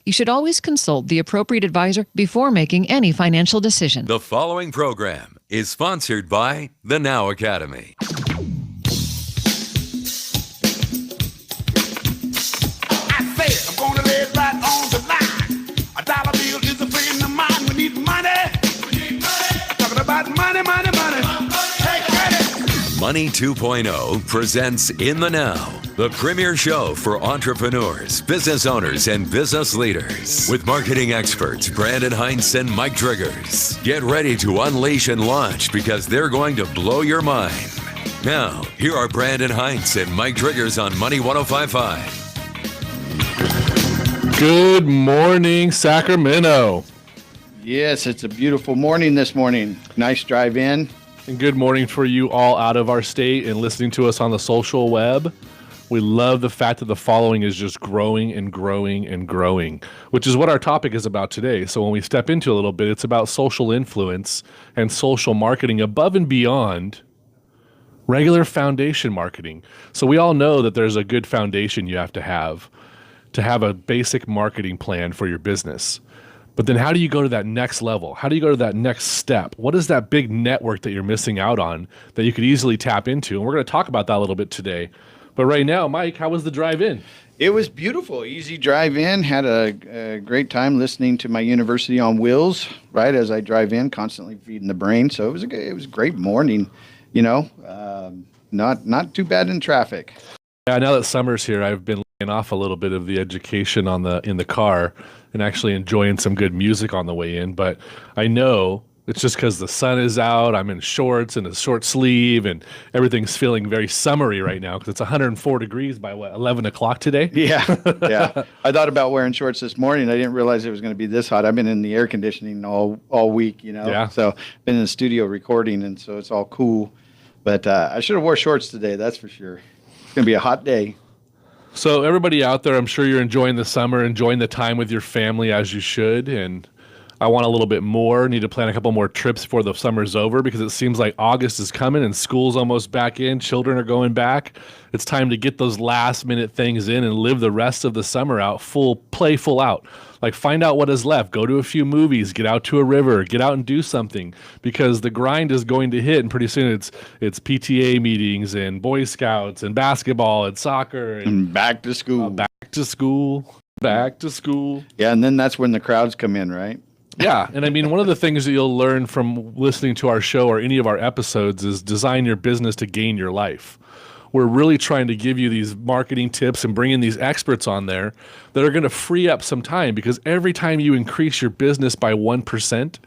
You should always consult the appropriate advisor before making any financial decision. The following program is sponsored by the Now Academy. Money 2.0 presents In the Now, the premier show for entrepreneurs, business owners, and business leaders. With marketing experts Brandon Heinz and Mike Driggers. Get ready to unleash and launch because they're going to blow your mind. Now, here are Brandon Heinz and Mike Driggers on Money 105.5. Good morning, Sacramento. Yes, it's a beautiful morning this morning. Nice drive in. And good morning for you all out of our state and listening to us on the social web. We love the fact that the following is just growing and growing and growing, which is what our topic is about today. So when we step into a little bit, it's about social influence and social marketing above and beyond regular foundation marketing. So we all know that there's a good foundation you have to have a basic marketing plan for your business. But then how do you go to that next level? How do you go to that next step? What is that big network that you're missing out on that you could easily tap into? And we're going to talk about that a little bit today. But right now, Mike, how was the drive in? It was beautiful. Easy drive in. Had a great time listening to my University on Wheels, right, as I drive in, constantly feeding the brain. So it was a great morning, not too bad in traffic. Yeah, now that summer's here, I've been laying off a little bit of the education in the car and actually enjoying some good music on the way in. But I know it's just because the sun is out. I'm in shorts and a short sleeve, and everything's feeling very summery right now because it's 104 degrees by 11 o'clock today. Yeah. I thought about wearing shorts this morning. I didn't realize it was going to be this hot. I've been in the air conditioning all week, Yeah. So been in the studio recording, and so it's all cool. But I should have wore shorts today. That's for sure. It's going to be a hot day. So everybody out there, I'm sure you're enjoying the summer, enjoying the time with your family as you should. And I want a little bit more. Need to plan a couple more trips before the summer's over because it seems like August is coming and school's almost back in. Children are going back. It's time to get those last minute things in and live the rest of the summer out, full out. Like find out what is left. Go to a few movies, get out to a river, get out and do something because the grind is going to hit. And pretty soon it's PTA meetings and Boy Scouts and basketball and soccer and back to school. Back to school. Yeah, and then that's when the crowds come in, right? Yeah, and I mean, one of the things that you'll learn from listening to our show or any of our episodes is design your business to gain your life. We're really trying to give you these marketing tips and bring in these experts on there that are going to free up some time because every time you increase your business by 1%,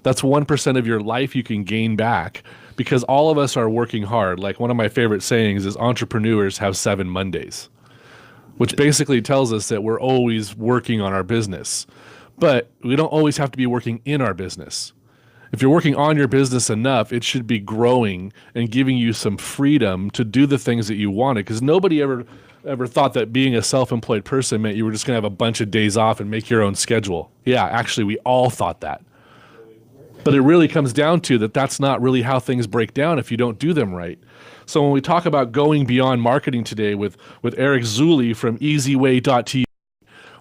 that's 1% of your life you can gain back because all of us are working hard. Like one of my favorite sayings is entrepreneurs have 7 Mondays, which basically tells us that we're always working on our business. But we don't always have to be working in our business. If you're working on your business enough, it should be growing and giving you some freedom to do the things that you wanted. Because nobody ever thought that being a self-employed person meant you were just going to have a bunch of days off and make your own schedule. Yeah, actually, we all thought that. But it really comes down to that's not really how things break down if you don't do them right. So when we talk about going beyond marketing today with Eric Zuley from EasyWay.tv,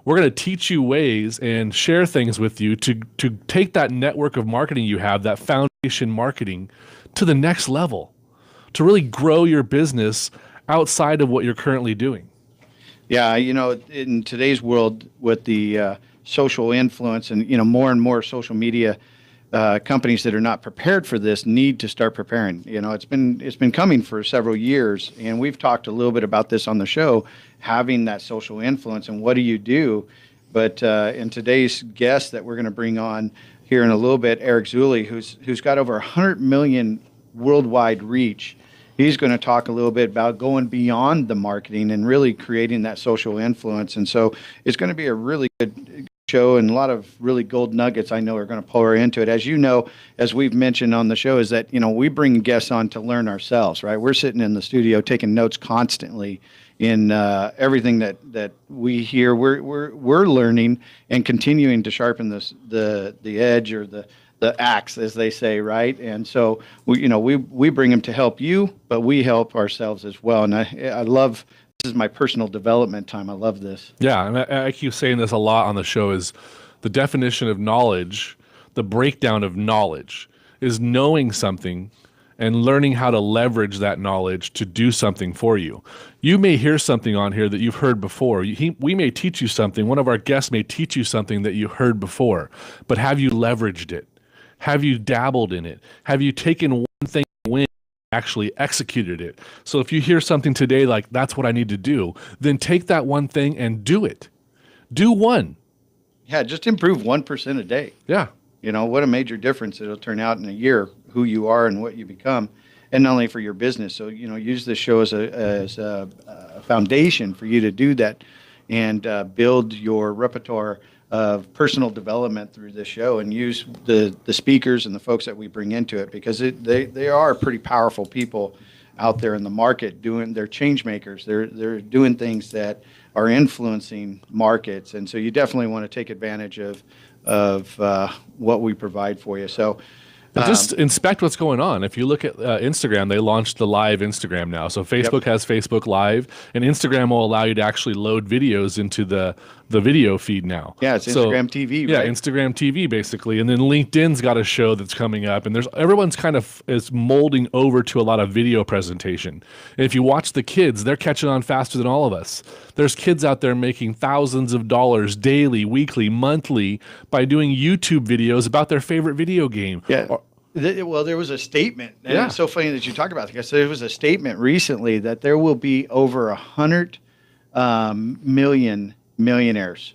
we're going to teach you ways and share things with you to take that network of marketing you have, that foundation marketing, to the next level, to really grow your business outside of what you're currently doing. Yeah, in today's world with the social influence and, more and more social media companies that are not prepared for this need to start preparing. It's been coming for several years, and we've talked a little bit about this on the show, having that social influence and what do you do. But in today's guest that we're going to bring on here in a little bit, Eric Zuley, who's got over 100 million worldwide reach. He's going to talk a little bit about going beyond the marketing and really creating that social influence. And so it's going to be a really good show and a lot of really gold nuggets I know are going to pour into it. As you know, as we've mentioned on the show, is that, we bring guests on to learn ourselves, right? We're sitting in the studio taking notes constantly in everything that we hear. We're learning and continuing to sharpen the edge or the axe, as they say, right? And so we bring them to help you, but we help ourselves as well. And I love is my personal development time. I love this. Yeah, and I keep saying this a lot on the show is the definition of knowledge, the breakdown of knowledge is knowing something and learning how to leverage that knowledge to do something for you. You may hear something on here that you've heard before. We may teach you something. One of our guests may teach you something that you heard before, but have you leveraged it? Have you dabbled in it? Have you taken one thing and actually executed it? So if you hear something today like, that's what I need to do, then take that one thing and do it. Do one. Yeah, just improve 1% a day. Yeah. You know, what a major difference it'll turn out in a year, who you are and what you become, and not only for your business. So, you know, use this show as a foundation for you to do that and build your repertoire of personal development through this show, and use the speakers and the folks that we bring into it, because they are pretty powerful people out there in the market they're change makers. They're doing things that are influencing markets. And so you definitely want to take advantage of what we provide for you. So just inspect what's going on. If you look at Instagram, they launched the live Instagram now. So Facebook has Facebook Live, and Instagram will allow you to actually load videos into the video feed now. Yeah, it's Instagram TV, right? Yeah, Instagram TV basically. And then LinkedIn's got a show that's coming up, and everyone's kind of is molding over to a lot of video presentation. And if you watch the kids, they're catching on faster than all of us. There's kids out there making thousands of dollars daily, weekly, monthly by doing YouTube videos about their favorite video game. Yeah. Well, there was a statement, and it's so funny that you talk about it, because there was a statement recently that there will be over 100 million millionaires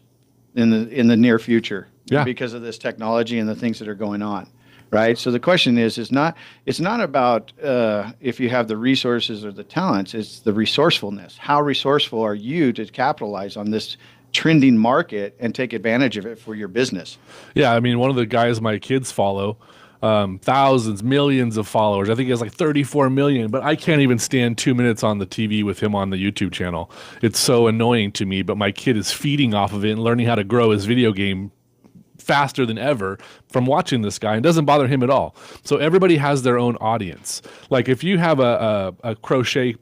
in the near future because of this technology and the things that are going on, right? So the question it's not about if you have the resources or the talents, it's the resourcefulness. How resourceful are you to capitalize on this trending market and take advantage of it for your business? Yeah, I mean, one of the guys my kids follow, thousands, millions of followers. I think he has like 34 million, but I can't even stand 2 minutes on the TV with him on the YouTube channel. It's so annoying to me, but my kid is feeding off of it and learning how to grow his video game faster than ever from watching this guy, and doesn't bother him at all. So everybody has their own audience. Like if you have a crochet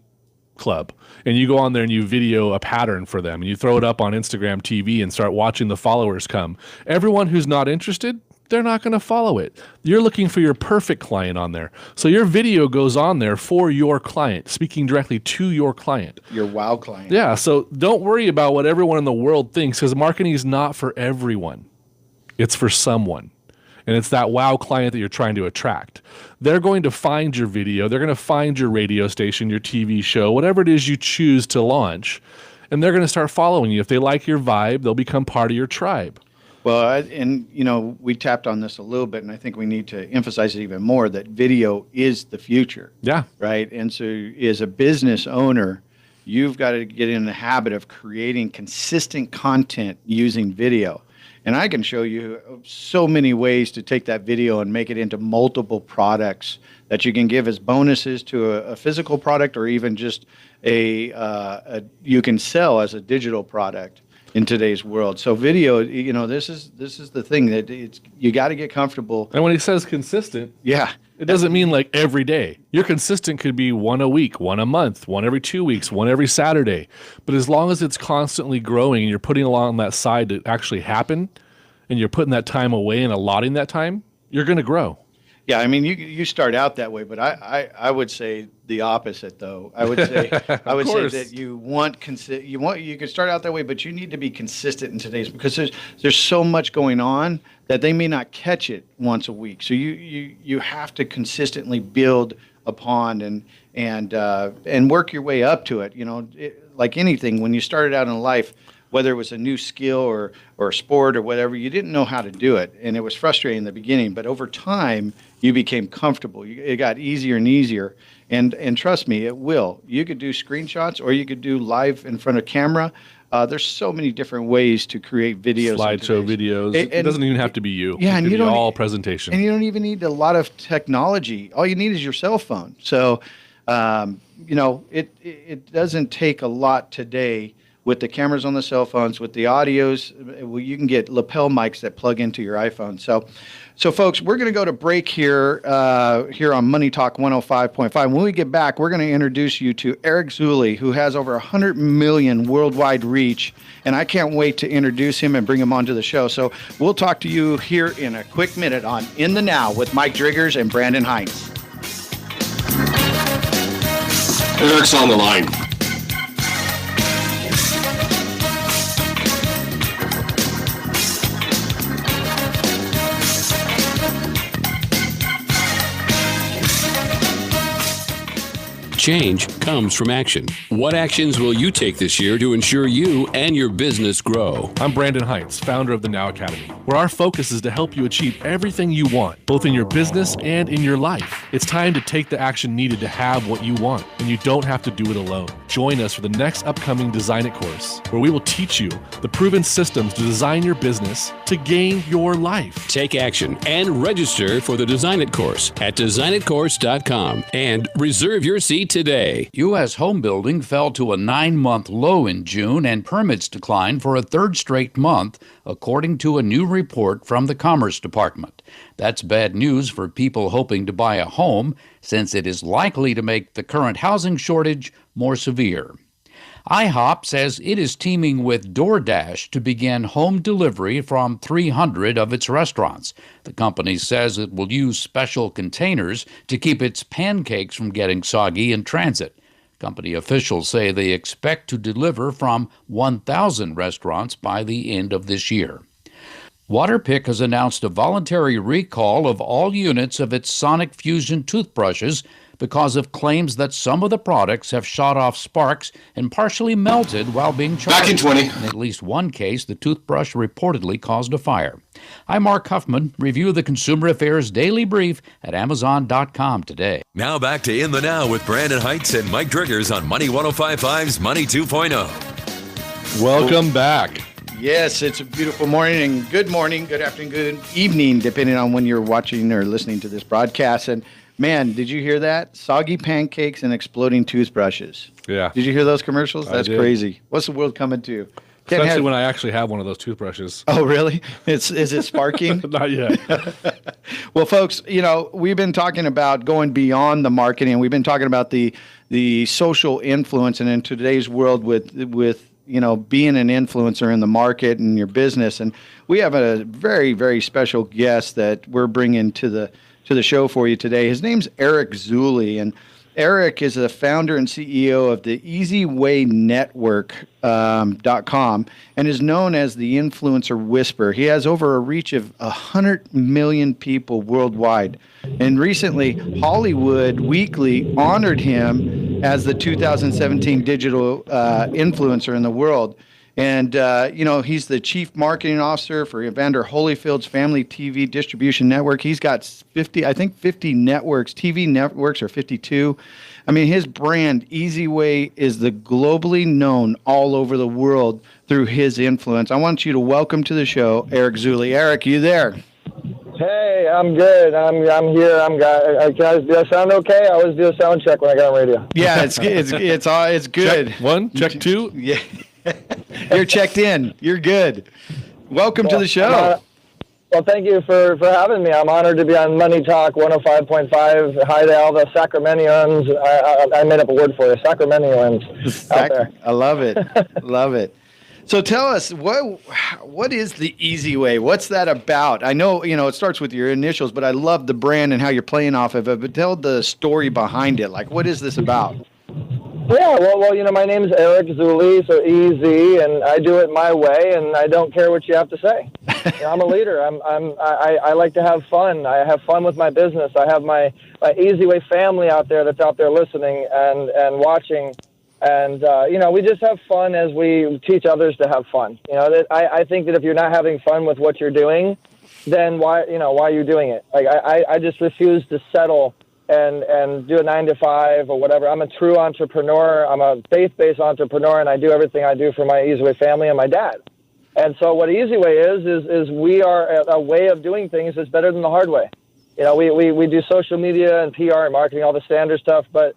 club and you go on there and you video a pattern for them and you throw it up on Instagram TV and start watching the followers come, everyone who's not interested, they're not going to follow it. You're looking for your perfect client on there. So your video goes on there for your client, speaking directly to your client. Your wow client. Yeah, so don't worry about what everyone in the world thinks, because marketing is not for everyone. It's for someone. And it's that wow client that you're trying to attract. They're going to find your video. They're going to find your radio station, your TV show, whatever it is you choose to launch, and they're going to start following you. If they like your vibe, they'll become part of your tribe. Well, and you know, we tapped on this a little bit, and I think we need to emphasize it even more, that video is the future. Yeah. Right. And so as a business owner, you've got to get in the habit of creating consistent content using video. And I can show you so many ways to take that video and make it into multiple products that you can give as bonuses to a physical product, or even just you can sell as a digital product in today's world. So video, you know, this is the thing that you got to get comfortable. And when he says consistent, yeah, it doesn't mean like every day. Your consistent could be one a week, one a month, one every 2 weeks, one every Saturday. But as long as it's constantly growing and you're putting along that side to actually happen, and you're putting that time away and allotting that time, you're going to grow. Yeah, I mean, you start out that way, but I would say the opposite, though. I would say that you can start out that way, but you need to be consistent in today's, because there's so much going on that they may not catch it once a week. So you have to consistently build upon and work your way up to it. You know, like anything, when you started out in life, whether it was a new skill or a sport or whatever, you didn't know how to do it. And it was frustrating in the beginning, but over time, you became comfortable. It got easier and easier. And trust me, it will. You could do screenshots, or you could do live in front of camera. There's so many different ways to create videos. Slideshow videos. It doesn't even have to be you. Yeah, and you don't all presentation. And you don't even need a lot of technology. All you need is your cell phone. So, you know, it doesn't take a lot today with the cameras on the cell phones, with the audios. Well, you can get lapel mics that plug into your iPhone. So folks, we're going to go to break here on Money Talk 105.5. When we get back, we're going to introduce you to Eric Zuley, who has over 100 million worldwide reach, and I can't wait to introduce him and bring him onto the show. So we'll talk to you here in a quick minute on In the Now with Mike Driggers and Brandon Hines. Eric's on the line. Change comes from action. What actions will you take this year to ensure you and your business grow? I'm Brandon Hines, founder of the Now Academy, where our focus is to help you achieve everything you want, both in your business and in your life. It's time to take the action needed to have what you want, and you don't have to do it alone. Join us for the next upcoming Design It course, where we will teach you the proven systems to design your business to gain your life. Take action and register for the Design It course at designitcourse.com and reserve your seat today. U.S. home building fell to a 9-month low in June, and permits declined for a third straight month, according to a new report from the Commerce Department. That's bad news for people hoping to buy a home, since it is likely to make the current housing shortage more severe. IHOP says it is teaming with DoorDash to begin home delivery from 300 of its restaurants. The company says it will use special containers to keep its pancakes from getting soggy in transit. Company officials say they expect to deliver from 1,000 restaurants by the end of this year. Waterpik has announced a voluntary recall of all units of its Sonic Fusion toothbrushes because of claims that some of the products have shot off sparks and partially melted while being charged. Back in 20. In at least one case, the toothbrush reportedly caused a fire. I'm Mark Huffman. Review the Consumer Affairs Daily Brief at Amazon.com today. Now back to In the Now with Brandon Heights and Mike Driggers on Money 105.5's Money 2.0. Welcome back. Yes, it's a beautiful morning, good afternoon, good evening, depending on when you're watching or listening to this broadcast. And man, did you hear that? Soggy pancakes and exploding toothbrushes. Yeah. Did you hear those commercials? That's did. crazy. What's the world coming to? Especially when I actually have one of those toothbrushes. Oh, really? Is it sparking? Not yet. Well, folks, we've been talking about going beyond the marketing. We've been talking about the social influence, and in today's world with being an influencer in the market and your business. And we have a very, very special guest that we're bringing to the show for you today. His name's Eric Zuley, and Eric is the founder and CEO of the EasyWayNetwork.com and is known as the Influencer Whisperer. He has over a reach of 100 million people worldwide. And recently, Hollywood Weekly honored him as the 2017 digital influencer in the world. And, he's the chief marketing officer for Evander Holyfield's Family TV Distribution Network. He's got 50 networks, TV networks, or 52. I mean, his brand, EasyWay, is the globally known all over the world through his influence. I want you to welcome to the show, Eric Zuley. Eric, you there? Hey, I'm good. I'm here. Do I sound okay? I always do a sound check when I get on radio. Yeah, it's good. Check one, check two. Yeah. You're checked in. You're good. Welcome to the show. Well, thank you for having me. I'm honored to be on Money Talk 105.5. Hi to all the Sacramentoans. I made up a word for you, Sacramentoans out there. I love it. Love it. So tell us, what is the Easy Way? What's that about? I know, it starts with your initials, but I love the brand and how you're playing off of it. But tell the story behind it. Like, what is this about? Yeah, well, my name is Eric Zuley, so easy, and I do it my way, and I don't care what you have to say. I'm a leader. I like to have fun. I have fun with my business. I have my Easy Way family out there that's out there listening and watching, and we just have fun as we teach others to have fun. I think that if you're not having fun with what you're doing, then why are you doing it? Like I just refuse to settle and do a 9-to-5 or whatever. I'm a true entrepreneur. I'm a faith-based entrepreneur, and I do everything I do for my Easy Way family and my dad. And so what Easy Way is we are a way of doing things that's better than the hard way. We do social media and PR and marketing, all the standard stuff, but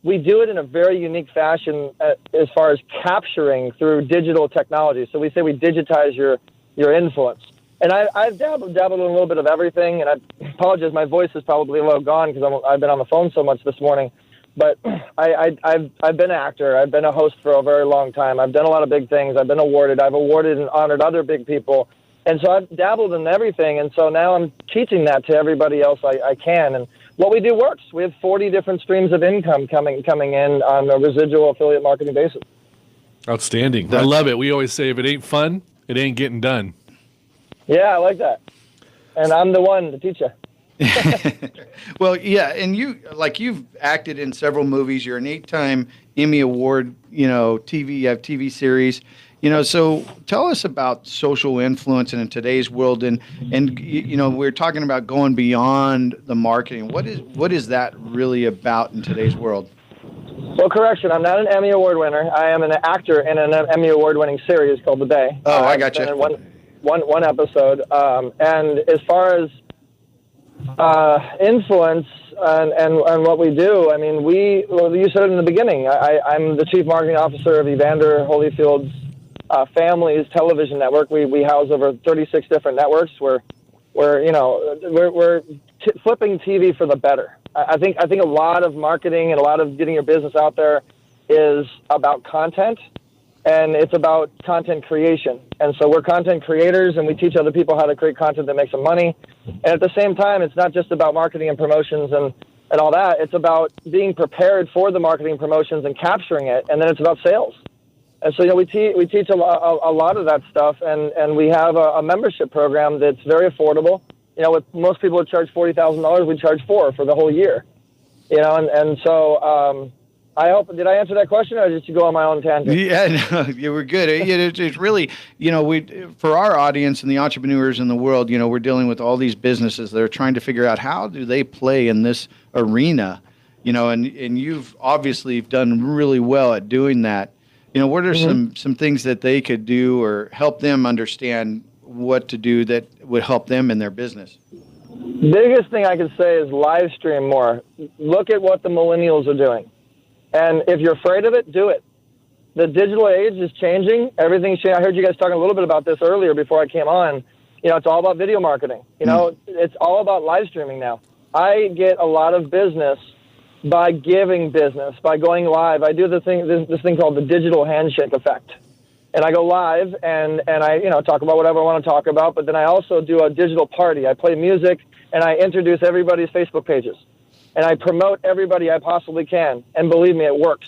we do it in a very unique fashion as far as capturing through digital technology. So we say we digitize your influence. And I've dabbled in a little bit of everything, and I apologize, my voice is probably a little gone because I've been on the phone so much this morning. But I've been an actor. I've been a host for a very long time. I've done a lot of big things. I've been awarded. I've awarded and honored other big people. And so I've dabbled in everything. And so now I'm teaching that to everybody else I can. And what we do works. We have 40 different streams of income coming in on a residual affiliate marketing basis. Outstanding. I love it. We always say if it ain't fun, it ain't getting done. Yeah, I like that. And I'm the one to teach you. Well, yeah, and you've acted in several movies. You're an 8-time Emmy Award, you have TV series. So tell us about social influence in today's world, and we're talking about going beyond the marketing. What is that really about in today's world? Well, correction, I'm not an Emmy Award winner. I am an actor in an Emmy Award winning series called The Bay. Oh, I got you. One episode. And as far as influence and what we do, I mean, you said it in the beginning. I'm the chief marketing officer of Evander Holyfield's Families television network. We house over 36 different networks. We're flipping TV for the better. I think a lot of marketing and a lot of getting your business out there is about content, and it's about content creation. And so we're content creators, and we teach other people how to create content that makes them money. And at the same time, it's not just about marketing and promotions and all that. It's about being prepared for the marketing and promotions and capturing it, and then it's about sales. And so, we teach a lot of that stuff, and we have a membership program that's very affordable. With most people would charge $40,000, we charge $4,000 for the whole year. And so I hope, did I answer that question, or did you go on my own tangent? Yeah, no, you were good. It's really, for our audience and the entrepreneurs in the world, we're dealing with all these businesses that are trying to figure out how do they play in this arena, and you've obviously done really well at doing that. What are some things that they could do or help them understand what to do that would help them in their business? Biggest thing I could say is live stream more. Look at what the millennials are doing. And if you're afraid of it, do it. The digital age is changing. Everything's changing. I heard you guys talking a little bit about this earlier before I came on. It's all about video marketing. It's all about live streaming now. I get a lot of business by giving business, by going live. I do this thing called the digital handshake effect. And I go live and I, talk about whatever I want to talk about, but then I also do a digital party. I play music and I introduce everybody's Facebook pages. And I promote everybody I possibly can. And believe me, it works.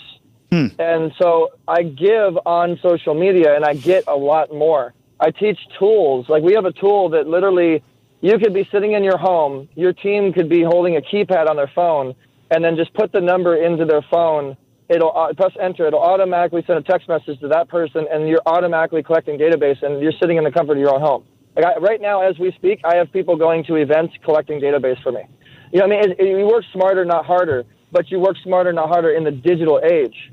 And so I give on social media and I get a lot more. I teach tools. Like we have a tool that literally you could be sitting in your home. Your team could be holding a keypad on their phone and then just put the number into their phone. It'll press enter. It'll automatically send a text message to that person, and you're automatically collecting database, and you're sitting in the comfort of your own home. Right now, as we speak, I have people going to events collecting database for me. You work smarter, not harder, but you work smarter, not harder in the digital age.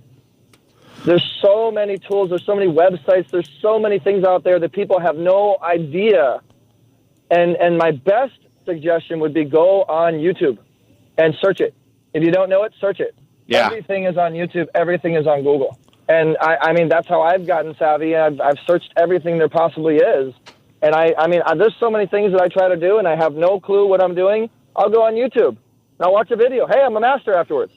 There's so many tools. There's so many websites. There's so many things out there that people have no idea. And my best suggestion would be go on YouTube and search it. If you don't know it, search it. Yeah. Everything is on YouTube. Everything is on Google. And I mean, that's how I've gotten savvy. I've searched everything there possibly is. And I mean, there's so many things that I try to do and I have no clue what I'm doing. I'll go on YouTube and I'll watch a video. Hey, I'm a master afterwards.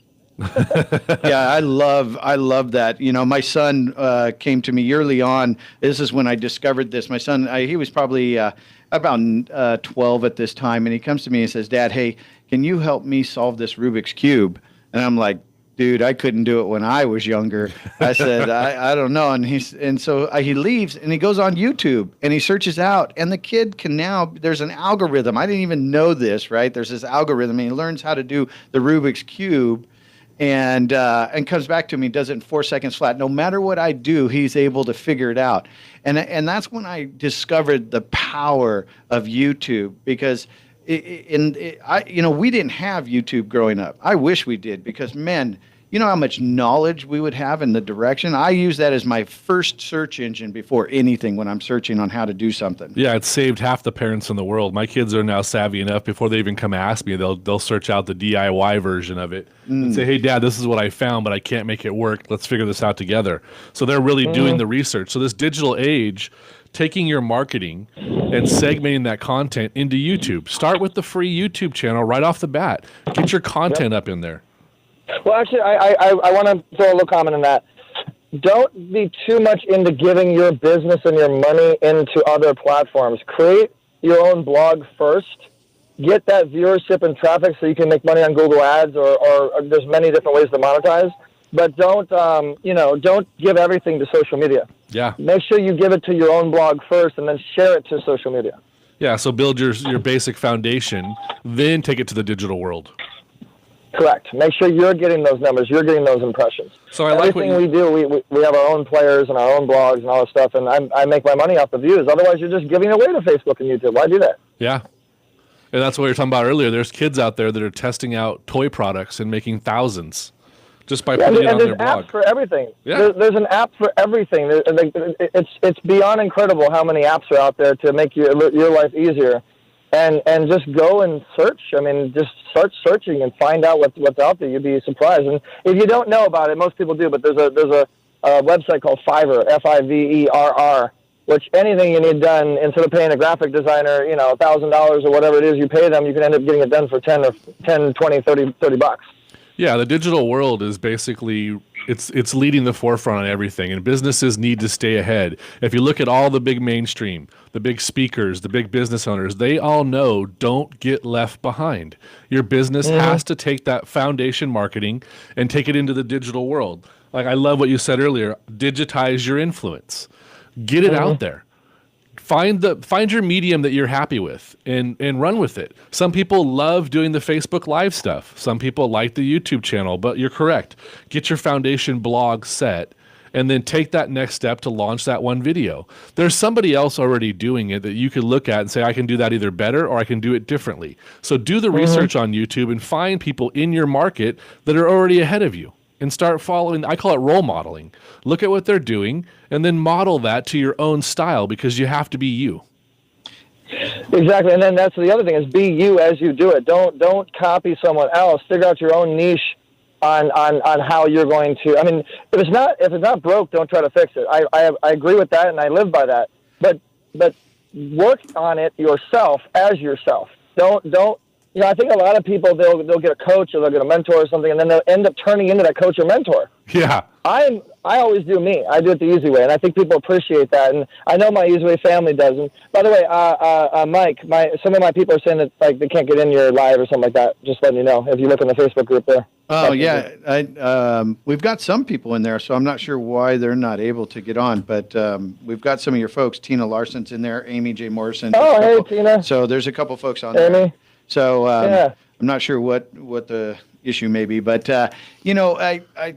Yeah, I love that. My son came to me early on. This is when I discovered this. My son, he was probably about 12 at this time. And he comes to me and says, Dad, hey, can you help me solve this Rubik's Cube? And I'm like, dude, I couldn't do it when I was younger. I said, I don't know. And so he leaves and he goes on YouTube and he searches out, and the kid can now, there's an algorithm. I didn't even know this, right? There's this algorithm, and he learns how to do the Rubik's Cube and comes back to me, does it in 4 seconds flat. No matter what I do, he's able to figure it out. And that's when I discovered the power of YouTube, because we didn't have YouTube growing up. I wish we did, because, man, you know how much knowledge we would have in the direction. I use that as my first search engine before anything when I'm searching on how to do something. Yeah, it's saved half the parents in the world. My kids are now savvy enough before they even come ask me, they'll search out the DIY version of it and say, hey, Dad, this is what I found, but I can't make it work. Let's figure this out together. So they're really doing the research. So this digital age, taking your marketing and segmenting that content into YouTube. Start with the free YouTube channel right off the bat. Get your content up in there. Well, actually, I want to throw a little comment on that. Don't be too much into giving your business and your money into other platforms. Create your own blog first. Get that viewership and traffic so you can make money on Google Ads, or there's many different ways to monetize. But don't give everything to social media. Yeah. Make sure you give it to your own blog first, and then share it to social media. Yeah. So build your basic foundation, then take it to the digital world. Correct. Make sure you're getting those numbers. You're getting those impressions. So I like what everything we do. We have our own players and our own blogs and all this stuff, and I make my money off the views. Otherwise, you're just giving away to Facebook and YouTube. Why do that? Yeah. And that's what we were talking about earlier. There's kids out there that are testing out toy products and making thousands just by putting it on their blog. There's apps for everything. Yeah. There's an app for everything. It's beyond incredible how many apps are out there to make your life easier. And just go and search. I mean, just start searching and find out what's out there. You'd be surprised. And if you don't know about it, most people do. But there's a website called Fiverr, Fiverr, which anything you need done, instead of paying a graphic designer, $1,000 or whatever it is you pay them, you can end up getting it done for 10, 20, 30 bucks. Yeah, the digital world is basically it's leading the forefront on everything, and businesses need to stay ahead. If you look at all the big mainstream, the big speakers, the big business owners, they all know don't get left behind. Your business has to take that foundation marketing and take it into the digital world. Like I love what you said earlier, digitize your influence. Get it out there. Find your medium that you're happy with and run with it. Some people love doing the Facebook Live stuff. Some people like the YouTube channel, but you're correct. Get your foundation blog set and then take that next step to launch that one video. There's somebody else already doing it that you could look at and say, I can do that either better or I can do it differently. So do the research on YouTube and find people in your market that are already ahead of you. And start following, I call it role modeling. Look at what they're doing and then model that to your own style, because you have to be you. Exactly. And then that's the other thing is be you as you do it. Don't copy someone else. Figure out your own niche on how you're going to. I mean, if it's not broke, don't try to fix it. I agree with that and I live by that. But work on it yourself as yourself. Don't I think a lot of people, they'll get a coach or they'll get a mentor or something, and then they'll end up turning into that coach or mentor. Yeah. I always do me. I do it the easy way, and I think people appreciate that. And I know my Easy Way family does. And by the way, Mike, some of my people are saying that like they can't get in your live or something like that. Just letting you know if you look in the Facebook group there. Oh yeah, we've got some people in there, so I'm not sure why they're not able to get on. But we've got some of your folks. Tina Larson's in there. Amy J. Morrison. Oh, hey Tina. So there's a couple folks on Amy. there. So Yeah. I'm not sure what the issue may be, but I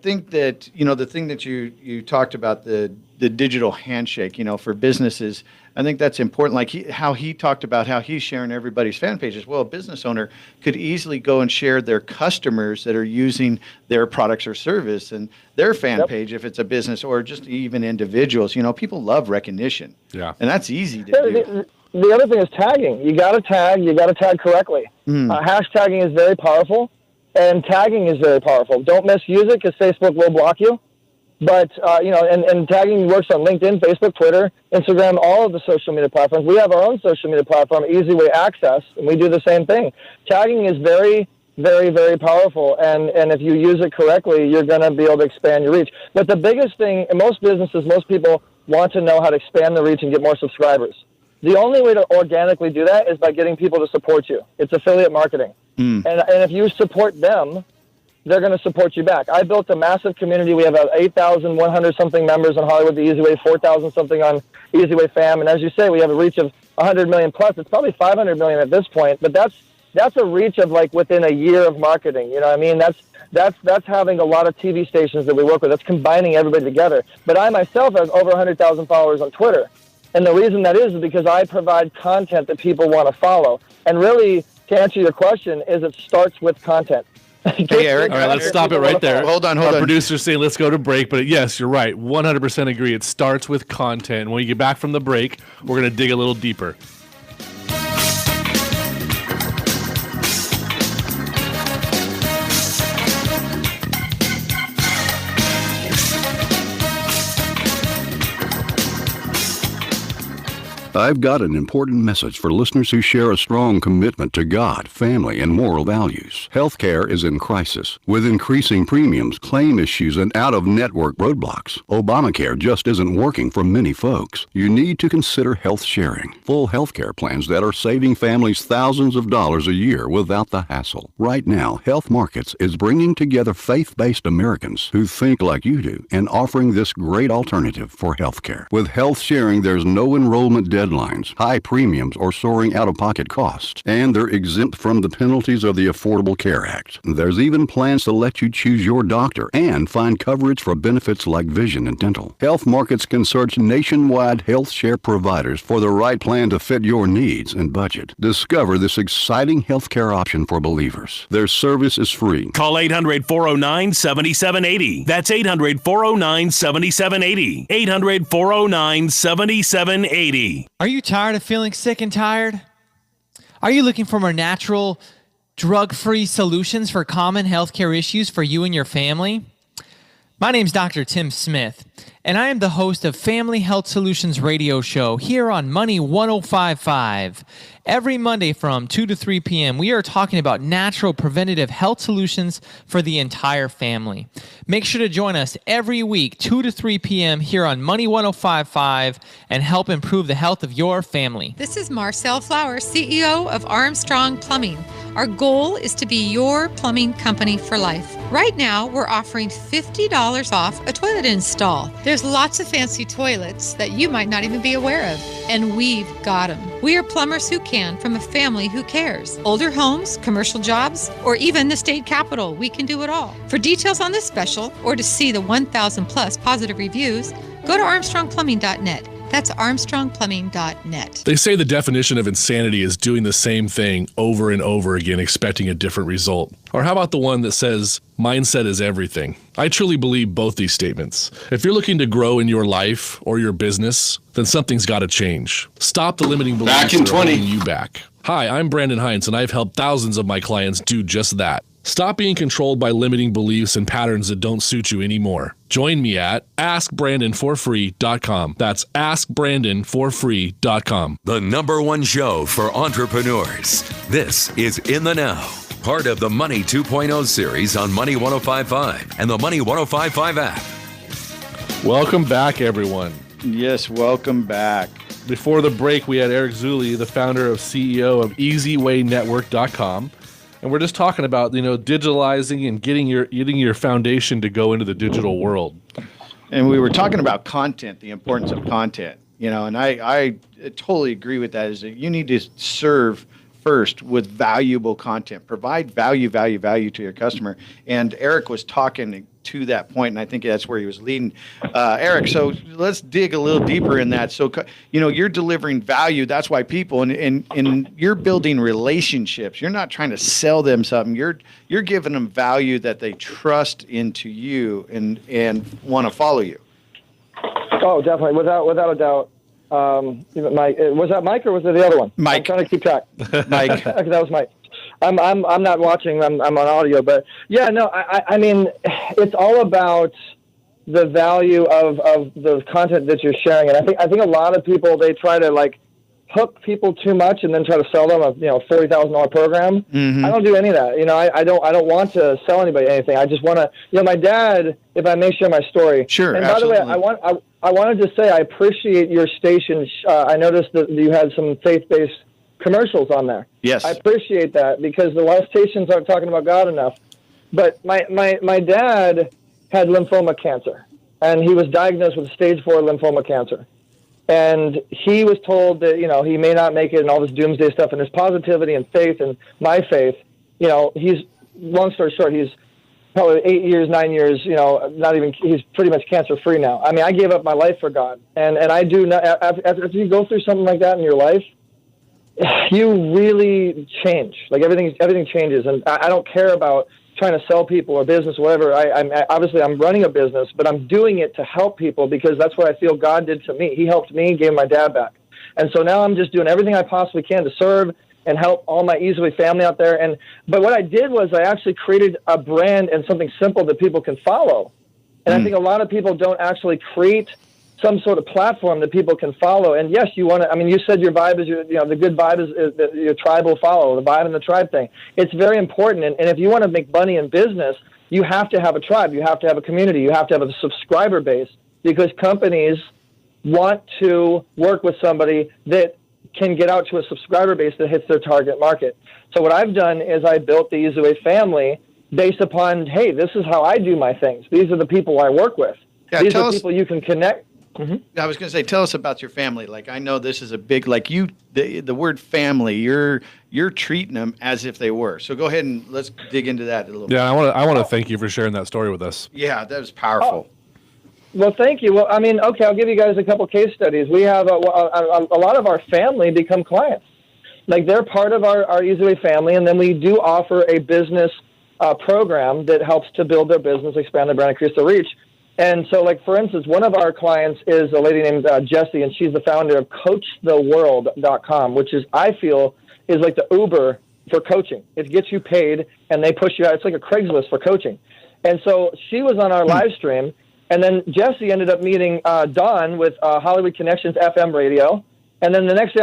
think that the thing that you talked about, the digital handshake, for businesses, I think that's important. Like how he talked about how he's sharing everybody's fan pages. Well, a business owner could easily go and share their customers that are using their products or service and their fan page if it's a business, or just even individuals. People love recognition. Yeah. And that's easy to do. The other thing is tagging. You got to tag correctly. Hashtagging is very powerful, and tagging is very powerful. Don't misuse it because Facebook will block you. But, and tagging works on LinkedIn, Facebook, Twitter, Instagram, all of the social media platforms. We have our own social media platform, Easy Way Access, and we do the same thing. Tagging is very, very, very powerful, and if you use it correctly, you're going to be able to expand your reach. But the biggest thing, in most businesses, most people want to know how to expand the reach and get more subscribers. The only way to organically do that is by getting people to support you. It's affiliate marketing. And if you support them, they're going to support you back. I built a massive community. We have 8,100-something members on Hollywood the Easy Way, 4,000-something on Easy Way Fam. And as you say, we have a reach of 100 million plus. It's probably 500 million at this point, but that's a reach of like within a year of marketing. You know what I mean? That's having a lot of TV stations that we work with. That's combining everybody together. But I myself have over 100,000 followers on Twitter. And the reason that is because I provide content that people want to follow. And really, to answer your question, is it starts with content. Hey, Eric. All right, let's stop it right there. Hold on. Our producer's saying let's go to break, but yes, you're right. 100% agree. It starts with content. When you get back from the break, we're going to dig a little deeper. I've got an important message for listeners who share a strong commitment to God, family, and moral values. Healthcare is in crisis. With increasing premiums, claim issues, and out-of-network roadblocks, Obamacare just isn't working for many folks. You need to consider health sharing, full healthcare plans that are saving families thousands of dollars a year without the hassle. Right now, Health Markets is bringing together faith-based Americans who think like you do and offering this great alternative for healthcare. With health sharing, there's no enrollment deadlines, high premiums, or soaring out-of-pocket costs, and they're exempt from the penalties of the Affordable Care Act. There's even plans to let you choose your doctor and find coverage for benefits like vision and dental. Health Markets can search nationwide health share providers for the right plan to fit your needs and budget. Discover this exciting healthcare option for believers. Their service is free. Call 800-409-7780. That's 800-409-7780. 800-409-7780. Are you tired of feeling sick and tired? Are you looking for more natural, drug-free solutions for common healthcare issues for you and your family? My name's Dr. Tim Smith, and I am the host of Family Health Solutions Radio Show here on Money 105.5. Every Monday from 2 to 3 p.m., we are talking about natural preventative health solutions for the entire family. Make sure to join us every week, 2 to 3 p.m. here on Money 105.5 and help improve the health of your family. This is Marcel Flower, CEO of Armstrong Plumbing. Our goal is to be your plumbing company for life. Right now, we're offering $50 off a toilet install. There's lots of fancy toilets that you might not even be aware of, and we've got them. We are plumbers who can from a family who cares. Older homes, commercial jobs, or even the state capitol, we can do it all. For details on this special or to see the 1,000 plus positive reviews, go to armstrongplumbing.net. That's armstrongplumbing.net. They say the definition of insanity is doing the same thing over and over again, expecting a different result. Or how about the one that says, mindset is everything? I truly believe both these statements. If you're looking to grow in your life or your business, then something's got to change. Stop the limiting beliefs Back in that are 20. holding you back. Hi, I'm Brandon Hines, and I've helped thousands of my clients do just that. Stop being controlled by limiting beliefs and patterns that don't suit you anymore. Join me at AskBrandonForFree.com. That's AskBrandonForFree.com. The number one show for entrepreneurs. This is In the Now, part of the Money 2.0 series on Money 105.5 and the Money 105.5 app. Welcome back, everyone. Yes, welcome back. Before the break, we had Eric Zuley, the founder of CEO of EasyWayNetwork.com. And we're just talking about, digitalizing and getting your foundation to go into the digital world. And we were talking about content, the importance of content, and I totally agree with that, is that you need to serve first with valuable content, provide value to your customer. And Eric was talking to that point, and I think that's where he was leading. Eric, so let's dig a little deeper in that. So, you're delivering value. That's why people, and you're building relationships. You're not trying to sell them something. You're giving them value that they trust into you and want to follow you. Oh, definitely, without a doubt. Mike, was that Mike or was it the other one? Mike. I'm trying to keep track. Mike. That was Mike. I'm not watching. I'm on audio, but yeah, no. I mean, it's all about the value of the content that you're sharing, and I think a lot of people, they try to hook people too much and then try to sell them a $40,000 program. Mm-hmm. I don't do any of that. I don't want to sell anybody anything. I just want to. My dad, if I may share my story. Sure. And absolutely. by the way, I wanted to say I appreciate your station. I noticed that you had some faith-based commercials on there. Yes. I appreciate that because a lot of stations aren't talking about God enough. But my dad had lymphoma cancer, and he was diagnosed with stage 4 lymphoma cancer. And he was told that, he may not make it and all this doomsday stuff, and his positivity and faith and my faith, long story short, he's probably 9 years, he's pretty much cancer-free now. I mean, I gave up my life for God. And I do, after you go through something like that in your life, you really change. Everything changes. And I don't care about trying to sell people or business or whatever. I'm running a business, but I'm doing it to help people because that's what I feel God did to me. He helped me, gave my dad back. And so now I'm just doing everything I possibly can to serve and help all my Easily family out there. But what I did was I actually created a brand and something simple that people can follow. And I think a lot of people don't actually create some sort of platform that people can follow. And yes, you want to, I mean, you said your vibe is, the good vibe is that your tribe will follow, the vibe and the tribe thing. It's very important. And if you want to make money in business, you have to have a tribe. You have to have a community. You have to have a subscriber base because companies want to work with somebody that can get out to a subscriber base that hits their target market. So what I've done is I built the Easy Way family based upon, hey, this is how I do my things. These are the people I work with. Yeah, These are people you can connect. I was going to say, tell us about your family. Like, I know this is a big, like the word family, you're treating them as if they were. So go ahead and let's dig into that a little bit. Yeah, I want to thank you for sharing that story with us. Yeah, that was powerful. Well, thank you. Well, I mean, okay, I'll give you guys a couple case studies. We have a lot of our family become clients. Like, they're part of our Easy Way family, and then we do offer a business program that helps to build their business, expand their brand, increase their reach. And so, like, for instance, one of our clients is a lady named Jessie, and she's the founder of CoachTheWorld.com, which is, I feel, is like the Uber for coaching. It gets you paid, and they push you out. It's like a Craigslist for coaching. And so she was on our live stream, and then Jessie ended up meeting Dawn with Hollywood Connections FM radio. And then the next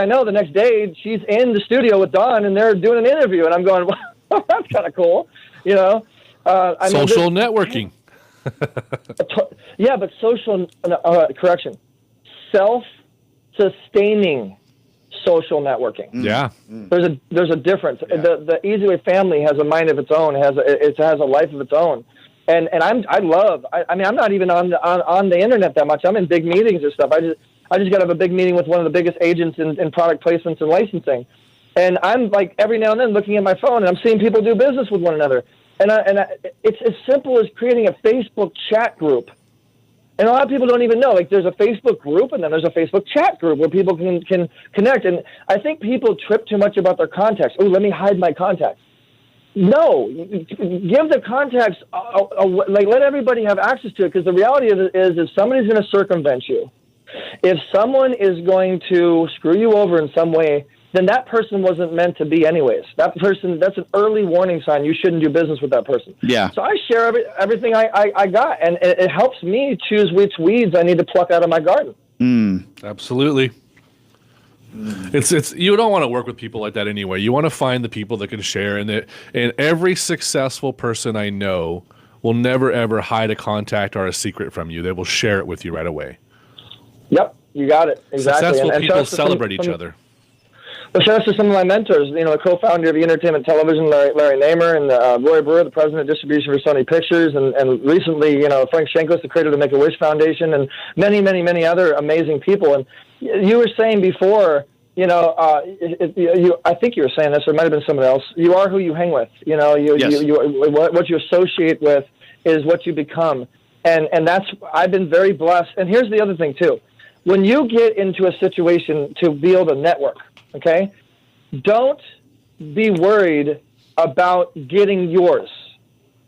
day, she's in the studio with Dawn, and they're doing an interview. And I'm going, well, that's kind of cool, you know. Social networking. Yeah, but self-sustaining social networking. Yeah, there's a difference. Yeah. The Easy Way family has a mind of its own. It has a life of its own. And I'm not even on the internet that much. I'm in big meetings or stuff. I just got to have a big meeting with one of the biggest agents in product placements and licensing. And I'm like every now and then looking at my phone and I'm seeing people do business with one another. And it's as simple as creating a Facebook chat group. And a lot of people don't even know, like, there's a Facebook group and then there's a Facebook chat group where people can connect. And I think people trip too much about their contacts. Oh, let me hide my contacts. No, give the contacts, like, let everybody have access to it, because the reality of it is if somebody's going to circumvent you, if someone is going to screw you over in some way, then that person wasn't meant to be anyways. That person, that's an early warning sign. You shouldn't do business with that person. Yeah. So I share everything I got, and it helps me choose which weeds I need to pluck out of my garden. Absolutely. It's you don't want to work with people like that anyway. You want to find the people that can share, and every successful person I know will never ever hide a contact or a secret from you. They will share it with you right away. Yep, you got it. Exactly. Successful people celebrate each other. Well, shout out to some of my mentors, the co-founder of Entertainment Television, Larry Namer, and Roy Brewer, the president of distribution for Sony Pictures, and recently, Frank Shankos, the creator of the Make-A-Wish Foundation, and many, many, many other amazing people. And you were saying before, I think you were saying this, or it might have been someone else. You are who you hang with. Yes. What you associate with is what you become, and I've been very blessed. And here's the other thing too: when you get into a situation to build a network. Okay, don't be worried about getting yours.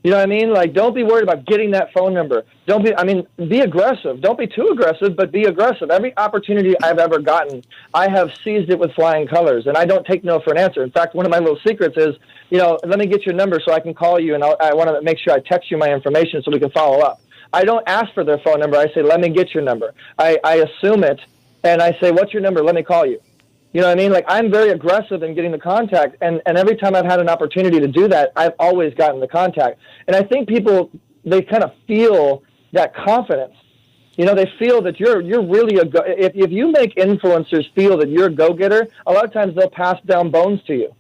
You know what I mean? Like, don't be worried about getting that phone number. Be aggressive. Don't be too aggressive, but be aggressive. Every opportunity I've ever gotten, I have seized it with flying colors, and I don't take no for an answer. In fact, one of my little secrets is, let me get your number so I can call you, and I want to make sure I text you my information so we can follow up. I don't ask for their phone number. I say, let me get your number. I assume it, and I say, what's your number? Let me call you. You know what I mean? Like, I'm very aggressive in getting the contact, and every time I've had an opportunity to do that, I've always gotten the contact. And I think people, they kind of feel that confidence. They feel that you're really if you make influencers feel that you're a go-getter, a lot of times they'll pass down bones to you.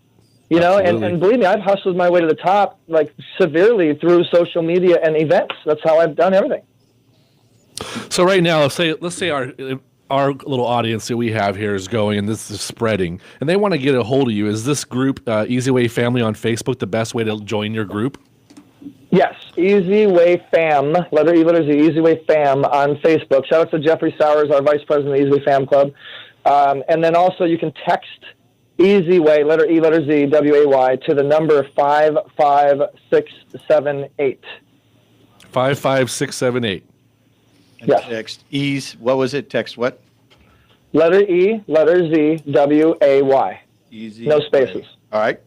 And believe me, I've hustled my way to the top, like, severely through social media and events. That's how I've done everything. So right now, let's say our little audience that we have here is going, and this is spreading, and they want to get a hold of you. Is this group, Easy Way Family on Facebook, the best way to join your group? Yes, Easy Way Fam, letter E, letter Z, Easy Way Fam on Facebook. Shout out to Jeffrey Sowers, our vice president of the Easy Way Fam Club. And then also you can text Easy Way, letter E, letter Z, W-A-Y, to the number 55678. 55678. Yes. Text ease. What was it? Text what? Letter E, letter Z, W-A-Y. Easy. No spaces. All right.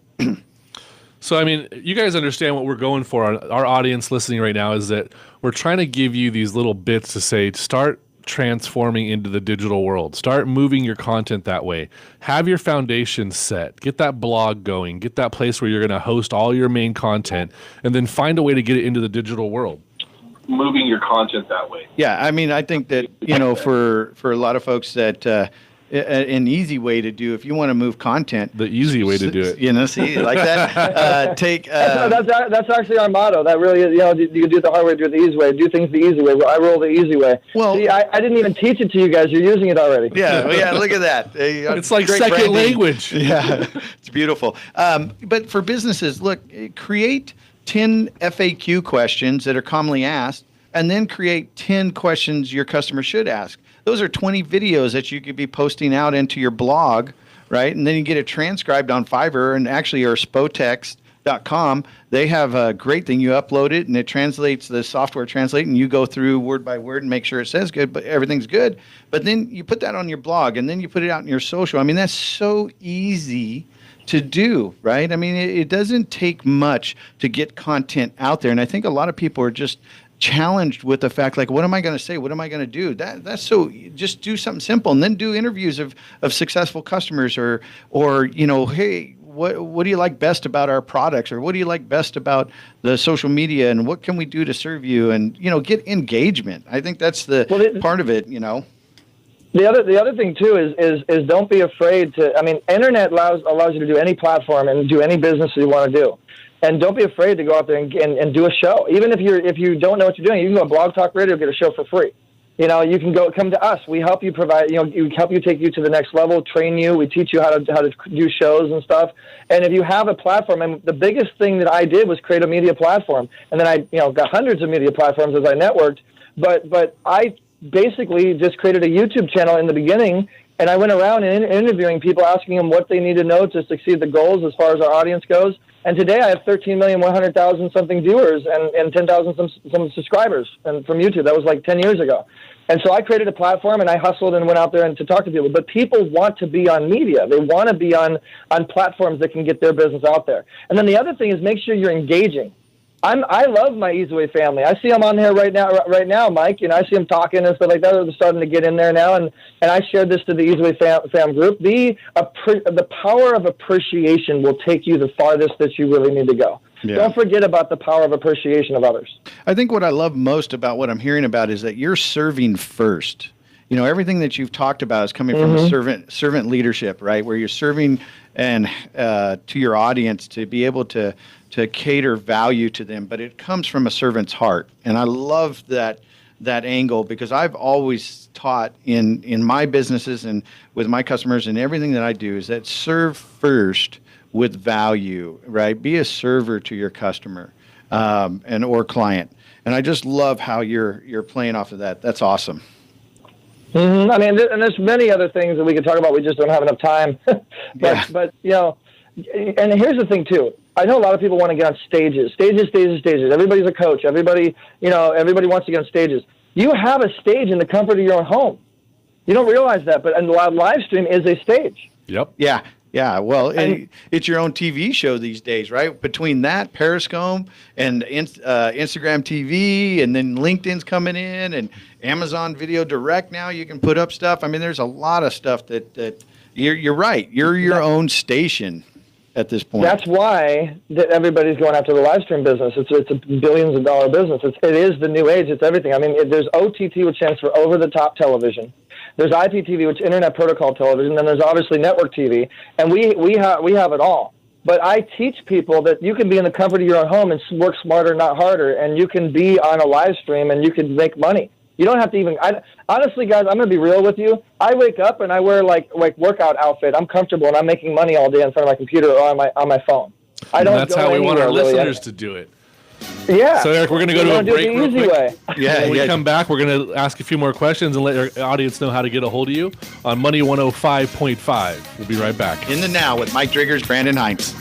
So, I mean, you guys understand what we're going for. Our audience listening right now is that we're trying to give you these little bits to say, start transforming into the digital world. Start moving your content that way. Have your foundation set. Get that blog going. Get that place where you're going to host all your main content, and then find a way to get it into the digital world. Moving your content that way. Yeah, I mean, I think that, you know, for a lot of folks that an easy way to do, if you want to move content, the easy way to do it, you know, see, like that, that's actually our motto. That really is, you know, you do it the hard way, do it the easy way, do things the easy way. I roll the easy way. Well, see, I didn't even teach it to you guys. You're using it already. Yeah, look at that. It's like second branding. language. Yeah, it's beautiful. But for businesses, look, create 10 FAQ questions that are commonly asked, and then create 10 questions your customer should ask. Those are 20 videos that you could be posting out into your blog, right? And then you get it transcribed on Fiverr, and actually, or spotext.com. They have a great thing. You upload it, and it translates, the software translate, and you go through word by word and make sure it says good, but everything's good. But then you put that on your blog, and then you put it out in your social. I mean, that's so easy to do, right? I mean, it doesn't take much to get content out there. And I think a lot of people are just challenged with the fact, like, what am I going to say? What am I going to do? That's so, just do something simple, and then do interviews of successful customers, or you know, hey, what do you like best about our products, or what do you like best about the social media, and what can we do to serve you, and, you know, get engagement. I think that's the part of it, you know. The other thing too is don't be afraid to. I mean, internet allows you to do any platform and do any business that you want to do. And don't be afraid to go out there and do a show. Even if you don't know what you're doing, you can go to Blog Talk Radio, get a show for free. You know, you can come to us. We help you provide. You know, we help you take you to the next level, train you. We teach you how to do shows and stuff. And if you have a platform, and the biggest thing that I did was create a media platform, and then I got hundreds of media platforms as I networked. But I basically just created a YouTube channel in the beginning. And I went around and interviewing people, asking them what they need to know to succeed the goals as far as our audience goes. And today I have 13,100,000 something viewers and 10,000 some subscribers and from YouTube. That was like 10 years ago. And so I created a platform, and I hustled and went out there and to talk to people. But people want to be on media. They want to be on platforms that can get their business out there. And then the other thing is make sure you're engaging. I love my EasyWay family. I see them on here right now, Mike. You know, I see them talking and stuff like that. They're starting to get in there now, and I shared this to the EasyWay fam group. The power of appreciation will take you the farthest that you really need to go. Yeah. Don't forget about the power of appreciation of others. I think what I love most about what I'm hearing about is that you're serving first. You know, everything that you've talked about is coming from a servant leadership, right? Where you're serving and to your audience to be able to cater value to them, but it comes from a servant's heart. And I love that angle, because I've always taught in my businesses and with my customers and everything that I do is that serve first with value, right? Be a server to your customer and or client. And I just love how you're playing off of that. That's awesome. Mm-hmm. I mean, and there's many other things that we could talk about. We just don't have enough time. But you know, and here's the thing too. I know a lot of people want to get on stages. Everybody's a coach. Everybody wants to get on stages. You have a stage in the comfort of your own home. You don't realize that, but a live stream is a stage. Yep. Yeah. Well, it's your own TV show these days, right? Between that, Periscope, and Instagram TV, and then LinkedIn's coming in, and Amazon Video Direct now, you can put up stuff. I mean, there's a lot of stuff that you're right. You're your own station at this point. That's why everybody's going after the live stream business. It's a billions of dollar business. It is the new age. It's everything. I mean, there's OTT, which stands for over the top television. There's IPTV, which is Internet Protocol Television. Then there's obviously network TV, and we have it all. But I teach people that you can be in the comfort of your own home and work smarter, not harder, and you can be on a live stream and you can make money. You don't have to even. Honestly, guys, I'm going to be real with you. I wake up and I wear like workout outfit. I'm comfortable and I'm making money all day in front of my computer or on my phone. I don't. And that's how we want our listeners to do it. Yeah. So, Eric, we're going to go to a do break it the real easy quick. way. Yeah, When we yeah. come back, we're going to ask a few more questions and let our audience know how to get a hold of you on Money 105.5. We'll be right back. In the Now with Mike Driggers, Brandon Heinz.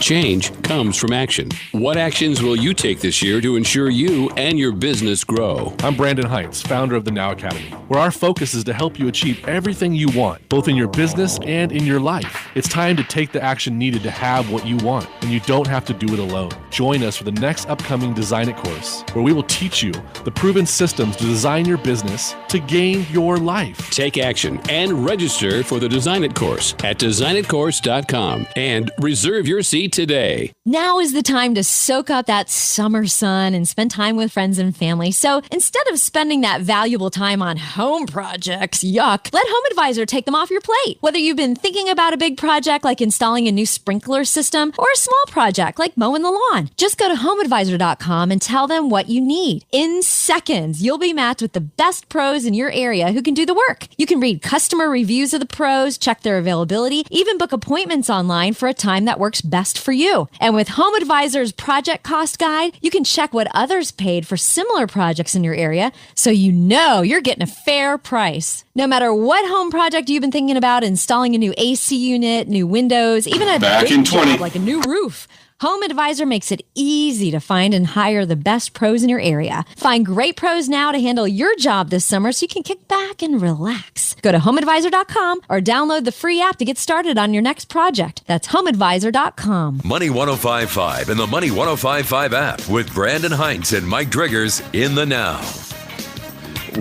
Change comes from action. What actions will you take this year to ensure you and your business grow? I'm Brandon Heinz, founder of the Now Academy, where our focus is to help you achieve everything you want, both in your business and in your life. It's time to take the action needed to have what you want, and you don't have to do it alone. Join us for the next upcoming Design It course, where we will teach you the proven systems to design your business to gain your life. Take action and register for the Design It course at designitcourse.com and reserve your seat today. Now is the time to soak up that summer sun and spend time with friends and family. So instead of spending that valuable time on home projects, yuck, let Home Advisor take them off your plate. Whether you've been thinking about a big project like installing a new sprinkler system or a small project like mowing the lawn, just go to homeadvisor.com and tell them what you need. In seconds, you'll be matched with the best pros in your area who can do the work. You can read customer reviews of the pros, check their availability, even book appointments online for a time that works best for you. And with Home Advisor's project cost guide, you can check what others paid for similar projects in your area so you know you're getting a fair price. No matter what home project you've been thinking about, installing a new AC unit, new windows, even a big job like a new roof, Home Advisor makes it easy to find and hire the best pros in your area. Find great pros now to handle your job this summer so you can kick back and relax. Go to homeadvisor.com or download the free app to get started on your next project. That's homeadvisor.com. Money 105.5 and the Money 105.5 app with Brandon Heinz and Mike Driggers in the Now.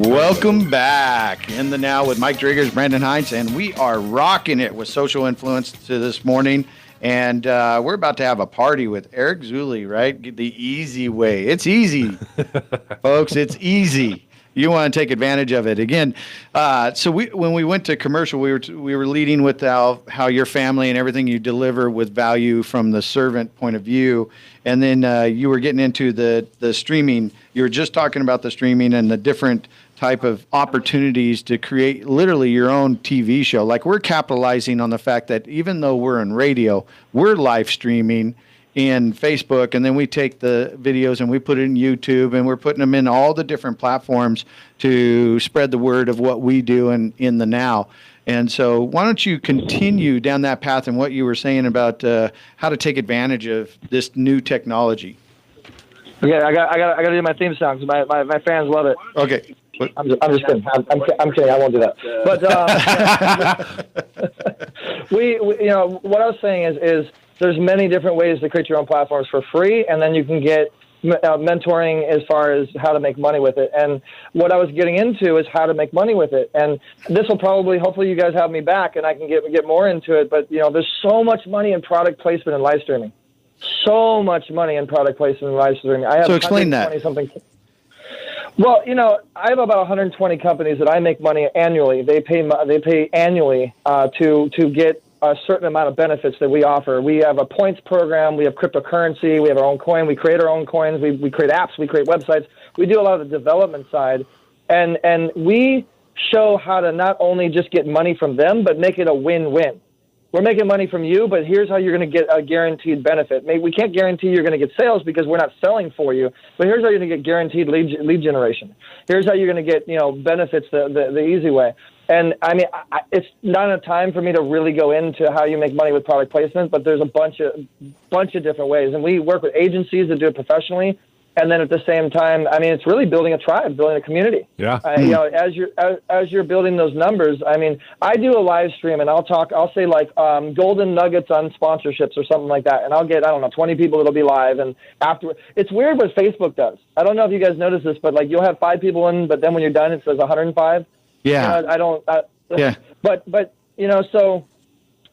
Welcome back. In the Now with Mike Driggers, Brandon Heinz, and we are rocking it with social influence to this morning. And we're about to have a party with Eric Zuley, right? The easy way. It's easy, folks. It's easy. You want to take advantage of it. Again, so when we went to commercial, we were leading with how your family and everything you deliver with value from the servant point of view. And then you were getting into the streaming. You were just talking about the streaming and the different type of opportunities to create literally your own TV show. Like, we're capitalizing on the fact that even though we're in radio, we're live streaming in Facebook, and then we take the videos and we put it in YouTube, and we're putting them in all the different platforms to spread the word of what we do in the Now. And so why don't you continue down that path and what you were saying about how to take advantage of this new technology. Okay, I got to do my theme song because my fans love it. Okay. I'm just kidding. I'm kidding. I won't do that. But we what I was saying is there's many different ways to create your own platforms for free, and then you can get mentoring as far as how to make money with it. And what I was getting into is how to make money with it. And this will hopefully you guys have me back and I can get more into it. But there's so much money in product placement and live streaming. So much money in product placement and live streaming. I have so explain that. Something. Well, I have about 120 companies that I make money annually. They pay annually to get a certain amount of benefits that we offer. We have a points program. We have cryptocurrency. We have our own coin. We create our own coins. We create apps. We create websites. We do a lot of the development side, and we show how to not only just get money from them, but make it a win-win. We're making money from you, but here's how you're going to get a guaranteed benefit. Maybe we can't guarantee you're going to get sales because we're not selling for you, but here's how you're going to get guaranteed lead generation. Here's how you're going to get benefits the easy way. And I mean, it's not enough time for me to really go into how you make money with product placement, but there's a bunch of different ways. And we work with agencies that do it professionally. And then at the same time, I mean, it's really building a tribe, building a community. Yeah. As you're building those numbers, I mean, I do a live stream and I'll say like golden nuggets on sponsorships or something like that, and I'll get 20 people that'll be live. And after, it's weird what Facebook does. I don't know if you guys notice this, but like you'll have 5 people in, but then when you're done, it says 105. Yeah. Yeah. But so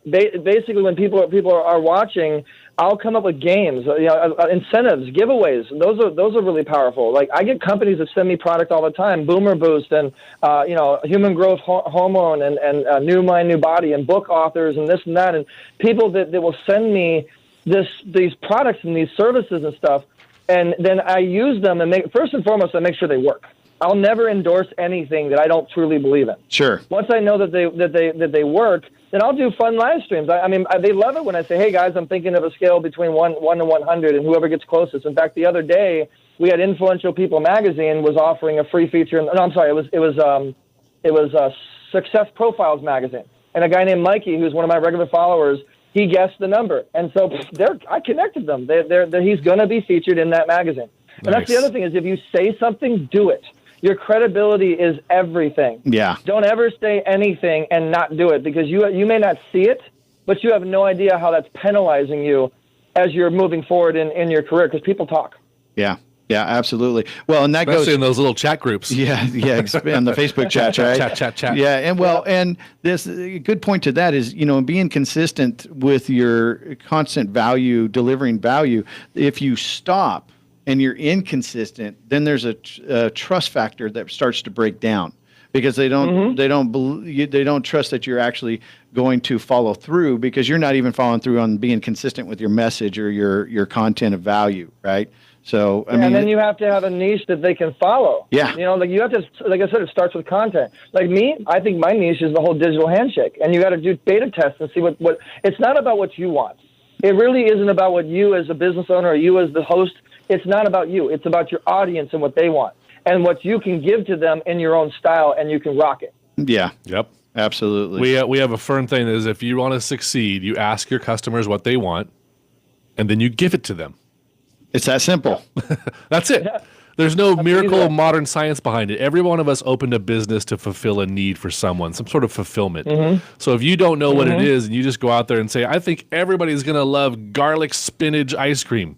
basically when people are watching, I'll come up with games, incentives, giveaways. Those are really powerful. Like I get companies that send me product all the time, Boomer Boost and Human Growth Hormone and New Mind, New Body and book authors and this and that, and people that will send me these products and these services and stuff, and then I use them and first and foremost I make sure they work. I'll never endorse anything that I don't truly believe in. Sure. Once I know that they work, then I'll do fun live streams. I mean, they love it when I say, hey, guys, I'm thinking of a scale between 1 and 100, and whoever gets closest. In fact, the other day, we had Influential People magazine was offering a free feature. No, I'm sorry, it was Success Profiles magazine. And a guy named Mikey, who's one of my regular followers, he guessed the number. And so I connected them. He's going to be featured in that magazine. And that's the other thing is if you say something, do it. Your credibility is everything. Yeah. Don't ever say anything and not do it because you may not see it, but you have no idea how that's penalizing you as you're moving forward in your career because people talk. Yeah. Yeah, absolutely. Well, and that Especially goes in those little chat groups. Yeah, on the Facebook chat, right? Chat. Yeah, and this a good point to that is, being consistent with your constant value, delivering value. If you stop and you're inconsistent, then there's a trust factor that starts to break down because they don't they don't trust that you're actually going to follow through because you're not even following through on being consistent with your message or your content of value, right? So I mean, and then you have to have a niche that they can follow. Yeah, like you have to, like I said, it starts with content. Like me, I think my niche is the whole digital handshake, and you got to do beta tests and see what. It's not about what you want. It really isn't about what you as a business owner or you as the host. It's not about you. It's about your audience and what they want and what you can give to them in your own style, and you can rock it. Yeah. Yep. Absolutely. We have a firm thing that is if you want to succeed, you ask your customers what they want, and then you give it to them. It's that simple. That's it. There's no miracle of modern science behind it. Every one of us opened a business to fulfill a need for someone, some sort of fulfillment. So if you don't know what it is and you just go out there and say, I think everybody's going to love garlic spinach ice cream.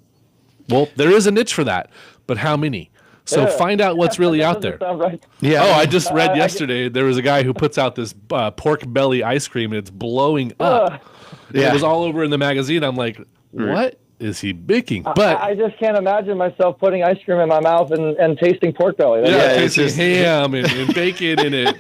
Well, there is a niche for that, but how many? So find out what's really out there. Right. Yeah. Oh, I just read yesterday there was a guy who puts out this pork belly ice cream and it's blowing up. It was all over in the magazine. I'm like, what is he baking? But I just can't imagine myself putting ice cream in my mouth and tasting pork belly. Tasting ham and bacon in it.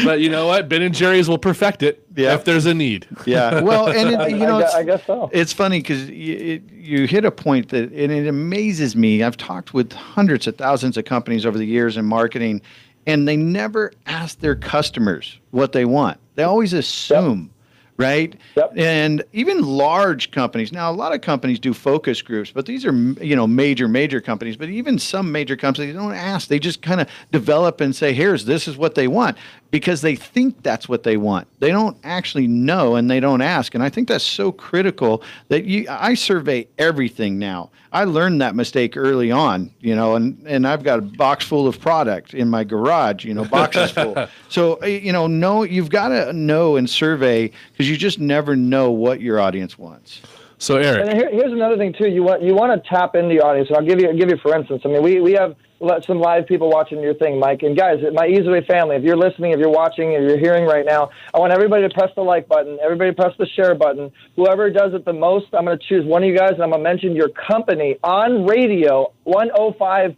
But you know what? Ben and Jerry's will perfect it if there's a need. Yeah. Well, and I guess so. It's funny because you hit a point that, and it amazes me. I've talked with hundreds of thousands of companies over the years in marketing, and they never ask their customers what they want. They always assume. Right? Yep. And even large companies. Now, a lot of companies do focus groups, but these are, major companies. But even some major companies don't ask. They just kind of develop and say, this is what they want because they think that's what they want. They don't actually know and they don't ask. And I think that's so critical that I survey everything now. I learned that mistake early on, and I've got a box full of product in my garage, boxes full. So, you've got to know and survey because you just never know what your audience wants. So, Eric, and here's another thing too. You want to tap into the audience. And I'll give you for instance. I mean, we have some live people watching your thing, Mike. And guys, my EasyWay family, if you're listening, if you're watching, if you're hearing right now, I want everybody to press the like button. Everybody press the share button. Whoever does it the most, I'm going to choose one of you guys, and I'm going to mention your company on radio, 105.5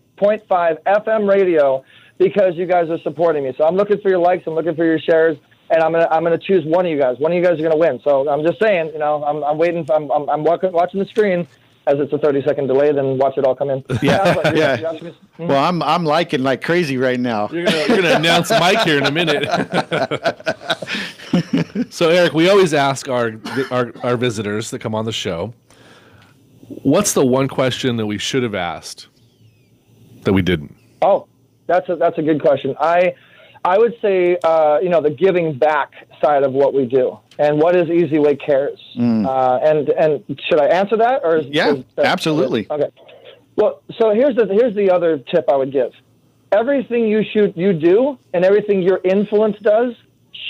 FM radio, because you guys are supporting me. So I'm looking for your likes. I'm looking for your shares. And I'm gonna choose one of you guys. One of you guys are gonna win. So I'm just saying, I'm waiting. I'm watching the screen as it's a 30-second delay. Then watch it all come in. Yeah. Well, I'm liking like crazy right now. You're gonna announce Mike here in a minute. So Eric, we always ask our visitors that come on the show, what's the one question that we should have asked that we didn't? Oh, that's a good question. I would say, the giving back side of what we do, and what is EasyWay Cares, and should I answer that or? Absolutely. Okay. Well, so here's the other tip I would give. Everything you do, and everything your influence does,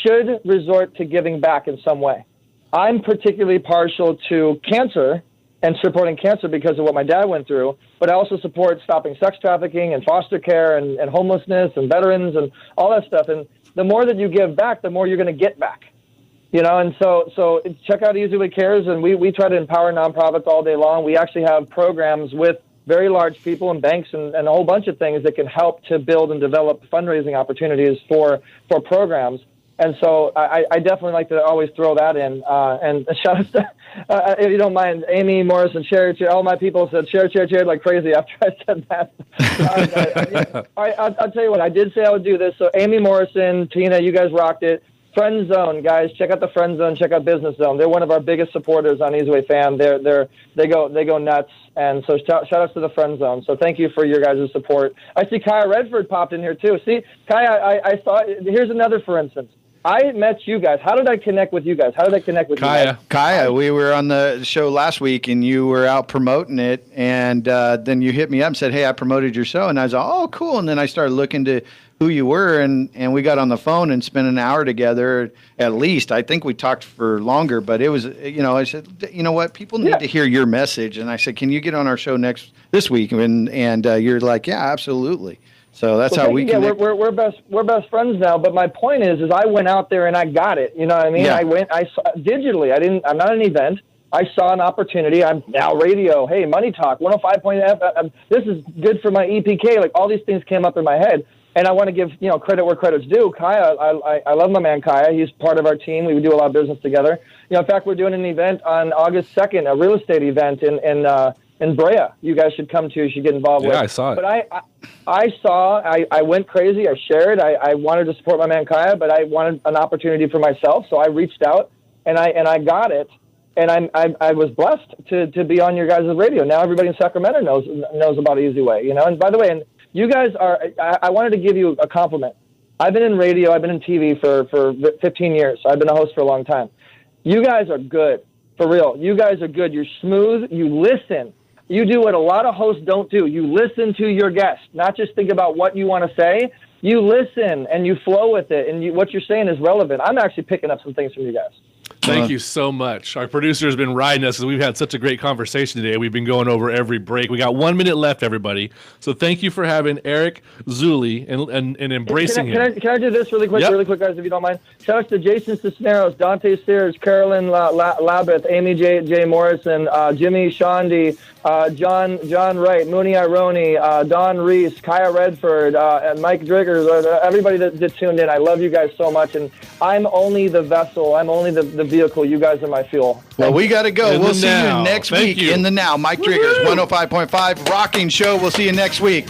should resort to giving back in some way. I'm particularly partial to cancer and supporting cancer because of what my dad went through, but I also support stopping sex trafficking and foster care and homelessness and veterans and all that stuff. And the more that you give back, the more you're going to get back. And so check out EasyWay Cares, and we try to empower nonprofits all day long. We actually have programs with very large people and banks and a whole bunch of things that can help to build and develop fundraising opportunities for programs. And so I definitely like to always throw that in. And shout out to, if you don't mind, Amy Morrison, Share, all my people said share like crazy after I said that. All right, I'll tell you what, I did say I would do this. So Amy Morrison, Tina, you guys rocked it. Friend Zone, guys, check out the Friend Zone. Check out Business Zone. They're one of our biggest supporters on EasyWay Fam. They go nuts. And so shout outs to the Friend Zone. So thank you for your guys' support. I see Kaya Redford popped in here too. See, Kaya, I saw. Here's another for instance. I met you guys. How did I connect with you guys? How did I connect with you guys? Kaya, we were on the show last week, and you were out promoting it, and then you hit me up and said, hey, I promoted your show. And I was like, oh, cool. And then I started looking to who you were, and we got on the phone and spent an hour together at least. I think we talked for longer, but it was, I said, you know what, people need to hear your message. And I said, can you get on our show this week? And you're like, yeah, absolutely. So that's how we connect. We're best friends now. But my point is I went out there and I got it. You know what I mean? Yeah. I saw digitally. I'm not an event. I saw an opportunity. I'm now radio. Hey, Money Talk 105.5. This is good for my EPK. Like all these things came up in my head. And I want to give credit where credit's due. Kaya, I love my man Kaya. He's part of our team. We do a lot of business together. In fact, we're doing an event on August 2nd, a real estate event in Brea. You guys should come to. You should get involved with. Yeah, I saw it. But I went crazy. I shared. I wanted to support my man Kaya, but I wanted an opportunity for myself. So I reached out and I got it. And I was blessed to be on your guys' radio. Now everybody in Sacramento knows about EasyWay. And by the way, and you guys are. I wanted to give you a compliment. I've been in radio. I've been in TV for 15 years. I've been a host for a long time. You guys are good, for real. You guys are good. You're smooth. You listen. You do what a lot of hosts don't do. You listen to your guests, not just think about what you want to say. You listen and you flow with it, and what you're saying is relevant. I'm actually picking up some things from you guys. Thank you so much. Our producer has been riding us, and we've had such a great conversation today. We've been going over every break. We got 1 minute left, everybody. So thank you for having Eric Zuley and embracing him. Can I do this really quick, guys, if you don't mind? Shout out to Jason Cisneros, Dante Sears, Carolyn Labeth, Amy J. Morrison, Jimmy Shondi, John Wright, Mooney Ironi, Don Reese, Kaya Redford, and Mike Driggers, everybody that tuned in. I love you guys so much, and I'm only the vessel. I'm only the vehicle. You guys are my fuel. Well, we got to go. We'll see you next week in the Now. Mike Driggers, 105.5 Rocking Show. We'll see you next week.